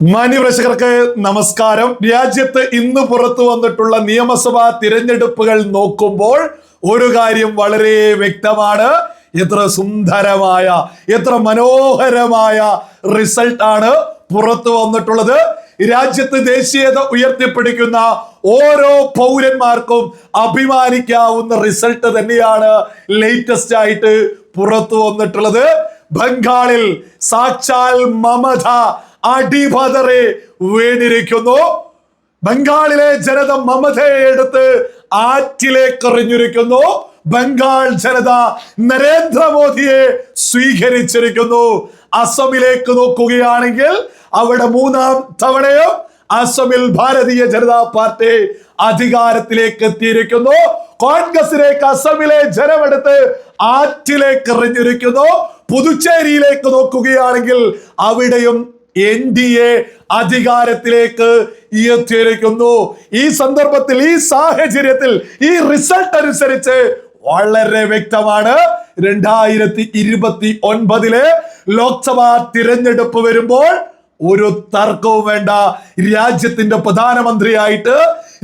മാന്യപ്രേക്ഷകർക്ക് നമസ്കാരം. രാജ്യത്ത് ഇന്ന് പുറത്തു വന്നിട്ടുള്ള നിയമസഭാ തിരഞ്ഞെടുപ്പുകൾ നോക്കുമ്പോൾ ഒരു കാര്യം വളരെ വ്യക്തമാണ്. എത്ര സുന്ദരമായ, എത്ര മനോഹരമായ റിസൾട്ട് ആണ് പുറത്തു വന്നിട്ടുള്ളത്. രാജ്യത്ത് ദേശീയത ഉയർത്തിപ്പിടിക്കുന്ന ഓരോ പൗരന്മാർക്കും അഭിമാനിക്കാവുന്ന റിസൾട്ട് തന്നെയാണ് ലേറ്റസ്റ്റ് ആയിട്ട് പുറത്തു വന്നിട്ടുള്ളത്. ബംഗാളിൽ സാക്ഷാൽ മമത അടിപതറി വീണിരിക്കുന്നു. ബംഗാളിലെ ജനത മമതയെ എടുത്ത് ആറ്റിലേക്ക് എറിഞ്ഞിരിക്കുന്നു. ബംഗാൾ ജനത നരേന്ദ്രമോദിയെ സ്വീകരിച്ചിരിക്കുന്നു. അസമിലേക്ക് നോക്കുകയാണെങ്കിൽ അവിടെ മൂന്നാം തവണയും അസമിൽ ഭാരതീയ ജനതാ പാർട്ടി അധികാരത്തിലേക്ക് എത്തിയിരിക്കുന്നു. കോൺഗ്രസിലേക്ക് അസമിലെ ജനമെടുത്ത് ആറ്റിലേക്ക് എറിഞ്ഞിരിക്കുന്നു. പുതുച്ചേരിയിലേക്ക് നോക്കുകയാണെങ്കിൽ അവിടെയും NDA അധികാരത്തിലേക്ക് എത്തിയിരിക്കുന്നു. ഈ സന്ദർഭത്തിൽ, ഈ സാഹചര്യത്തിൽ, ഈ റിസൾട്ട് അനുസരിച്ച് വളരെ വ്യക്തമാണ്, 2029 ലോക്സഭാ തിരഞ്ഞെടുപ്പ് വരുമ്പോൾ ഒരു തർക്കവും വേണ്ട. രാജ്യത്തിന്റെ പ്രധാനമന്ത്രിയായിട്ട്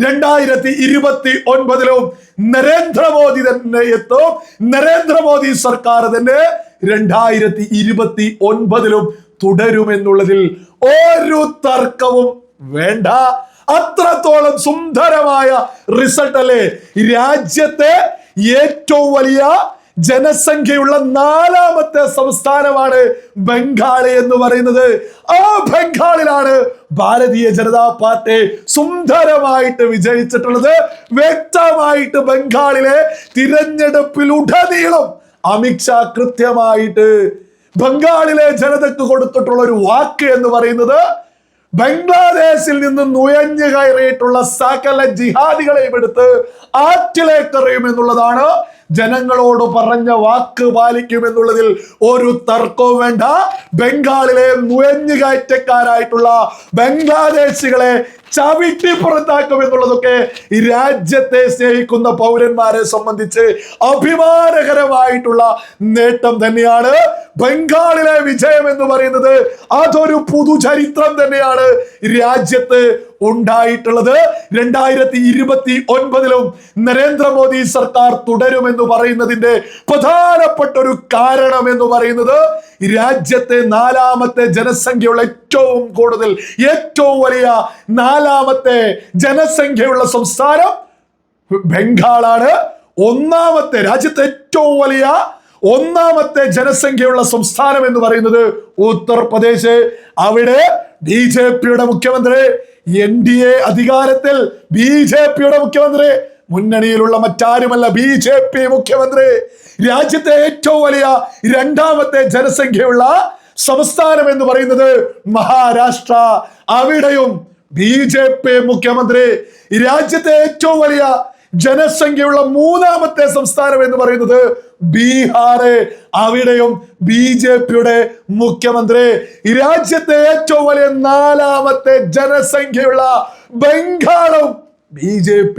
2029 നരേന്ദ്രമോദി തന്നെ എത്തും. നരേന്ദ്രമോദി സർക്കാർ തന്നെ 2029 തുടരുമെന്നുള്ളതിൽ ഒരു തർക്കവും വേണ്ട. അത്രത്തോളം സുന്ദരമായ റിസൾട്ട് അല്ലേ? രാജ്യത്തെ ഏറ്റവും വലിയ ജനസംഖ്യയുള്ള 4ാമത്തെ സംസ്ഥാനമാണ് ബംഗാൾ എന്ന് പറയുന്നത്. ആ ബംഗാളിലാണ് ഭാരതീയ ജനതാ പാർട്ടി സുന്ദരമായിട്ട് വിജയിച്ചിട്ടുള്ളത്. വ്യക്തമായിട്ട് ബംഗാളിലെ തിരഞ്ഞെടുപ്പിലുടനീളം അമിത്ഷാ കൃത്യമായിട്ട് ബംഗാളിലെ ജനതയ്ക്ക് കൊടുത്തിട്ടുള്ള ഒരു വാക്ക് എന്ന് പറയുന്നത്, ബംഗ്ലാദേശിൽ നിന്ന് നുഴഞ്ഞു കയറിയിട്ടുള്ള സകല ജിഹാദികളെയും എടുത്ത് ആറ്റിലേക്ക് എറിയുമെന്നുള്ളതാണ്. ജനങ്ങളോട് പറഞ്ഞ വാക്ക് പാലിക്കുമെന്നുള്ളതിൽ ഒരു തർക്കവും വേണ്ട. ബംഗാളിലെ നുഴഞ്ഞുകയറ്റക്കാരായിട്ടുള്ള ബംഗ്ലാദേശികളെ ചവിട്ടി പുറത്താക്കുമെന്നുള്ളതൊക്കെ രാജ്യത്തെ സ്നേഹിക്കുന്ന പൗരന്മാരെ സംബന്ധിച്ച് അഭിമാനകരമായിട്ടുള്ള നേട്ടം തന്നെയാണ്. ബംഗാളിലെ വിജയം എന്ന് പറയുന്നത് അതൊരു പുതുചരിത്രം തന്നെയാണ് രാജ്യത്ത് ഉണ്ടായിട്ടുള്ളത്. 2029 നരേന്ദ്രമോദി സർക്കാർ തുടരുമെന്ന് പറയുന്നതിന്റെ പ്രധാനപ്പെട്ട ഒരു കാരണം എന്ന് പറയുന്നത്, രാജ്യത്തെ 4ാമത്തെ ജനസംഖ്യയുള്ള ഏറ്റവും കൂടുതൽ, ഏറ്റവും വലിയ 4ാമത്തെ ജനസംഖ്യയുള്ള സംസ്ഥാനം ബംഗാളാണ്. രാജ്യത്തെ ഏറ്റവും വലിയ 1ാമത്തെ ജനസംഖ്യയുള്ള സംസ്ഥാനം എന്ന് പറയുന്നത് ഉത്തർപ്രദേശ്. അവിടെ BJPയുടെ മുഖ്യമന്ത്രി, NDA അധികാരത്തിൽ BJPയുടെ മുഖ്യമന്ത്രി, മുന്നണിയിലുള്ള മറ്റാരുമല്ല BJP മുഖ്യമന്ത്രി. രാജ്യത്തെ ഏറ്റവും വലിയ 2ാമത്തെ ജനസംഖ്യയുള്ള സംസ്ഥാനം എന്ന് പറയുന്നത് മഹാരാഷ്ട്ര. അവിടെയും BJP മുഖ്യമന്ത്രി. രാജ്യത്തെ ഏറ്റവും വലിയ ജനസംഖ്യയുള്ള 3ാമത്തെ സംസ്ഥാനം എന്ന് പറയുന്നത് ബീഹാർ. അവിടെയും BJPയുടെ മുഖ്യമന്ത്രി. രാജ്യത്തെ ഏറ്റവും വലിയ 4ാമത്തെ ജനസംഖ്യയുള്ള ബംഗാളും BJP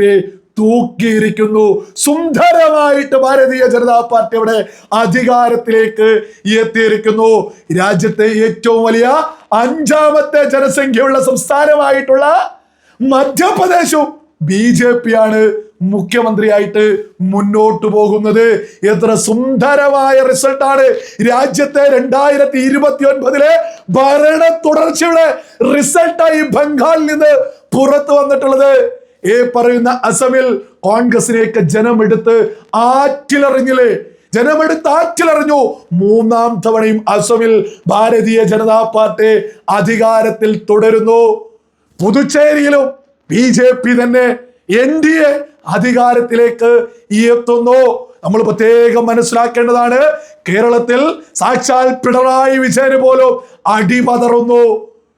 തൂക്കിയിരിക്കുന്നു. സുന്ദരമായിട്ട് ഭാരതീയ ജനതാ പാർട്ടി അവിടെ അധികാരത്തിലേക്ക് എത്തിയിരിക്കുന്നു. രാജ്യത്തെ ഏറ്റവും വലിയ 5ാമത്തെ ജനസംഖ്യയുള്ള സംസ്ഥാനമായിട്ടുള്ള മധ്യപ്രദേശും BJP ആണ് മുഖ്യമന്ത്രിയായിട്ട് മുന്നോട്ട് പോകുന്നത്. എത്ര സുന്ദരമായ റിസൾട്ടാണ് രാജ്യത്തെ 2029 ഭരണ തുടർച്ചയുടെ റിസൾട്ടായി ബംഗാളിൽ നിന്ന് പുറത്തു വന്നിട്ടുള്ളത്. ഈ പറയുന്ന അസമിൽ കോൺഗ്രസിനെയൊക്കെ ജനമെടുത്ത് ആറ്റിലറിഞ്ഞില്ലേ? ജനമെടുത്ത് ആറ്റിലറിഞ്ഞു. 3ാം തവണയും അസമിൽ ഭാരതീയ ജനതാ പാർട്ടി അധികാരത്തിൽ തുടരുന്നു. പുതുച്ചേരിയിലും BJP തന്നെ, NDA അധികാരത്തിലേക്ക് എത്തുന്നു. നമ്മൾ പ്രത്യേകം മനസ്സിലാക്കേണ്ടതാണ്, കേരളത്തിൽ സാക്ഷാൽ പിണറായി വിജയന് പോലും അടിപതറുന്നു.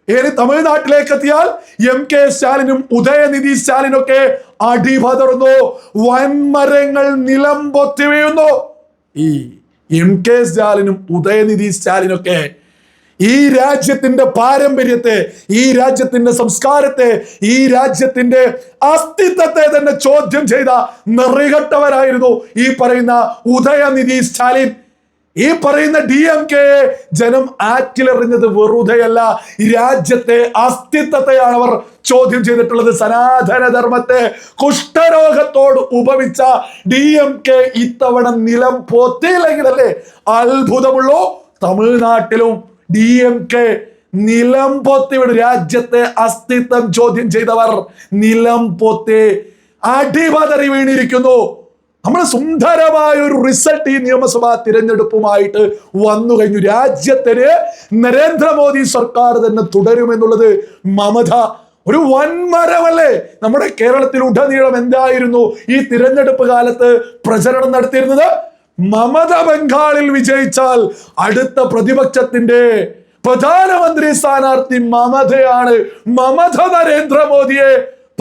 ഇനി തമിഴ്നാട്ടിലേക്ക് എത്തിയാൽ MK സ്റ്റാലിനും ഉദയനിധി സ്റ്റാലിനൊക്കെ അടിപതറുന്നു. വൻമരങ്ങൾ നിലം പൊത്തി വീഴുന്നു. ഈ MK സ്റ്റാലിനും ഉദയനിധി സ്റ്റാലിനൊക്കെ ഈ രാജ്യത്തിന്റെ പാരമ്പര്യത്തെ, ഈ രാജ്യത്തിന്റെ സംസ്കാരത്തെ, ഈ രാജ്യത്തിന്റെ അസ്തിത്വത്തെ തന്നെ ചോദ്യം ചെയ്ത നെറികെട്ടവരായിരുന്നു ഈ പറയുന്ന ഉദയനിധി സ്റ്റാലിൻ. ഈ പറയുന്ന DMK ജനം ആറ്റിലെറിഞ്ഞത് വെറുതെയല്ല, രാജ്യത്തെ അസ്തിത്വത്തെയാണ് അവർ ചോദ്യം ചെയ്തിട്ടുള്ളത്. സനാതന ധർമ്മത്തെ കുഷ്ഠരോഗത്തോട് ഉപമിച്ച DMK ഇത്തവണ നിലം പൊത്തിയില്ലെങ്കിലല്ലേ അത്ഭുതമുള്ളൂ. തമിഴ്നാട്ടിലും DMK നിലം പൊത്തി വിടും. രാജ്യത്തെ അസ്തിത്വം ചോദ്യം ചെയ്തവർ നിലം പൊത്തി അടിപതറി വീണിരിക്കുന്നു. നമ്മുടെ സുന്ദരമായ ഒരു റിസൾട്ട് ഈ നിയമസഭാ തിരഞ്ഞെടുപ്പുമായിട്ട് വന്നു കഴിഞ്ഞു. രാജ്യത്തിന് നരേന്ദ്രമോദി സർക്കാർ തന്നെ തുടരുമെന്നുള്ളത് മമത ഒരു വൻമരമല്ലേ. നമ്മുടെ കേരളത്തിൽ ഉടനീളം എന്തായിരുന്നു ഈ തിരഞ്ഞെടുപ്പ് കാലത്ത് പ്രചരണം നടത്തിയിരുന്നത്? മമത ബംഗാളിൽ വിജയിച്ചാൽ അടുത്ത പ്രതിപക്ഷത്തിന്റെ പ്രധാനമന്ത്രി സ്ഥാനാർത്ഥി മമതയാണ്, മമത നരേന്ദ്രമോദിയെ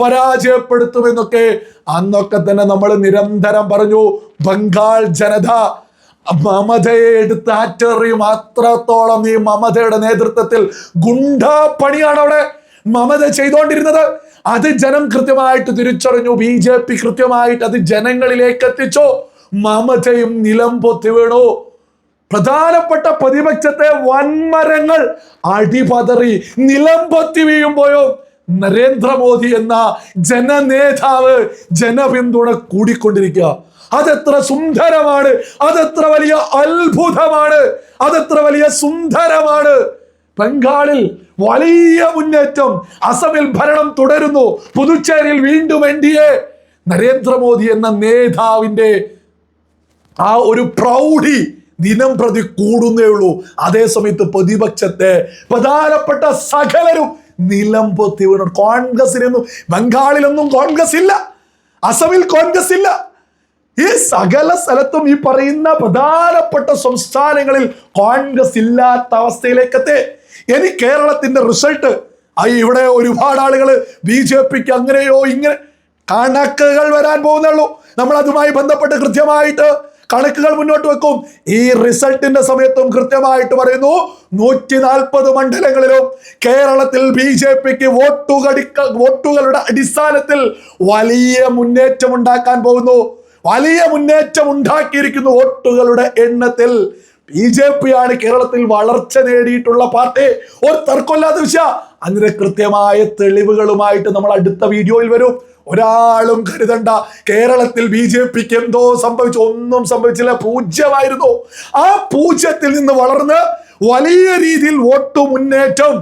പരാജയപ്പെടുത്തുമെന്നൊക്കെ അന്നൊക്കെ തന്നെ നമ്മൾ നിരന്തരം പറഞ്ഞു. ബംഗാൾ ജനത മമതയെ എടുത്ത് ആറ്റെറിയും. അത്രത്തോളം ഈ മമതയുടെ നേതൃത്വത്തിൽ ഗുണ്ടാ പണിയാണ് അവിടെ മമത ചെയ്തുകൊണ്ടിരുന്നത്. അത് ജനം കൃത്യമായിട്ട് തിരിച്ചറിഞ്ഞു. BJP കൃത്യമായിട്ട് അത് ജനങ്ങളിലേക്ക് എത്തിച്ചു. മമതയും നിലം പൊത്തി വീണു. പ്രധാനപ്പെട്ട പ്രതിപക്ഷത്തെ വൻമരങ്ങൾ അടിപതറി നിലം പൊത്തി വീഴുമ്പോഴോ നരേന്ദ്രമോദി എന്ന ജനനേതാവ് ജനപിന്തുണ കൂടിക്കൊണ്ടിരിക്കുക. അതെത്ര സുന്ദരമാണ്, അതെത്ര വലിയ അത്ഭുതമാണ്, അതെത്ര വലിയ സുന്ദരമാണ്. ബംഗാളിൽ വലിയ മുന്നേറ്റം, അസമിൽ ഭരണം തുടരുന്നു, പുതുച്ചേരിയിൽ വീണ്ടും NDA. നരേന്ദ്രമോദി എന്ന നേതാവിന്റെ ആ ഒരു പ്രൗഢി ദിനം പ്രതി കൂടുന്നേ ഉള്ളൂ. അതേസമയത്ത് പ്രതിപക്ഷത്തെ പ്രധാനപ്പെട്ട സകലരും നിലം പൊത്തി വീണു. കോൺഗ്രസിനൊന്നും ബംഗാളിലൊന്നും കോൺഗ്രസ് ഇല്ല, അസമിൽ കോൺഗ്രസ് ഇല്ല. ഈ സകല സ്ഥലത്തും ഈ പറയുന്ന പ്രധാനപ്പെട്ട സംസ്ഥാനങ്ങളിൽ കോൺഗ്രസ് ഇല്ലാത്ത അവസ്ഥയിലേക്കെത്തി. ഇനി കേരളത്തിന്റെ റിസൾട്ട് ഇവിടെ ഒരുപാട് ആളുകൾ BJPക്ക് അങ്ങനെയോ ഇങ്ങനെ കണക്കുകൾ വരാൻ പോകുന്നുള്ളൂ. നമ്മൾ അതുമായി ബന്ധപ്പെട്ട് കൃത്യമായിട്ട് കണക്കുകൾ മുന്നോട്ട് വെക്കും. ഈ റിസൾട്ടിന്റെ സമയത്തും കൃത്യമായിട്ട് പറയുന്നു 140 മണ്ഡലങ്ങളിലും കേരളത്തിൽ BJPക്ക് വോട്ടുകളുടെ അടിസ്ഥാനത്തിൽ വലിയ മുന്നേറ്റം ഉണ്ടാക്കാൻ പോകുന്നു. വലിയ മുന്നേറ്റം ഉണ്ടാക്കിയിരിക്കുന്നു. വോട്ടുകളുടെ എണ്ണത്തിൽ BJP ആണ് കേരളത്തിൽ വളർച്ച നേടിയിട്ടുള്ള പാർട്ടി. ഒരു തർക്കമില്ലാത്ത വിഷയം. അതിന് കൃത്യമായ തെളിവുകളുമായിട്ട് നമ്മൾ അടുത്ത വീഡിയോയിൽ വരും. ഒരാളും കരുതണ്ട കേരളത്തിൽ BJPക്ക് എന്തോ സംഭവിച്ചു. ഒന്നും സംഭവിച്ചില്ല, പൂജ്യമായിരുന്നു. ആ പൂജ്യത്തിൽ നിന്ന് വളർന്ന് വലിയ രീതിയിൽ വോട്ട് മുന്നേറ്റം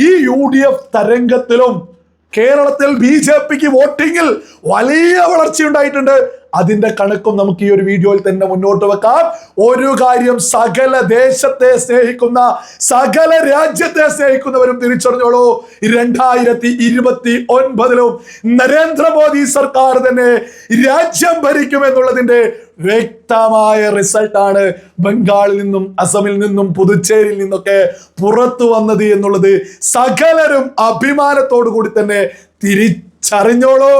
ഈ UDF തരംഗത്തിലും കേരളത്തിൽ BJPക്ക് വോട്ടിങ്ങിൽ വലിയ വളർച്ചയുണ്ടായിട്ടുണ്ട്. അതിന്റെ കണക്കും നമുക്ക് ഈ ഒരു വീഡിയോയിൽ തന്നെ മുന്നോട്ട് വെക്കാം. ഒരു കാര്യം സകല ദേശത്തെ സ്നേഹിക്കുന്ന, സകല രാജ്യത്തെ സ്നേഹിക്കുന്നവരും തിരിച്ചറിഞ്ഞോളൂ, 2029 നരേന്ദ്രമോദി സർക്കാർ തന്നെ രാജ്യം ഭരിക്കുമെന്നുള്ളതിന്റെ വ്യക്തമായ റിസൾട്ടാണ് ബംഗാളിൽ നിന്നും അസമിൽ നിന്നും പുതുച്ചേരിയിൽ നിന്നൊക്കെ പുറത്തു വന്നത് എന്നുള്ളത് സകലരും അഭിമാനത്തോടു കൂടി തന്നെ തിരിച്ചറിഞ്ഞോളൂ.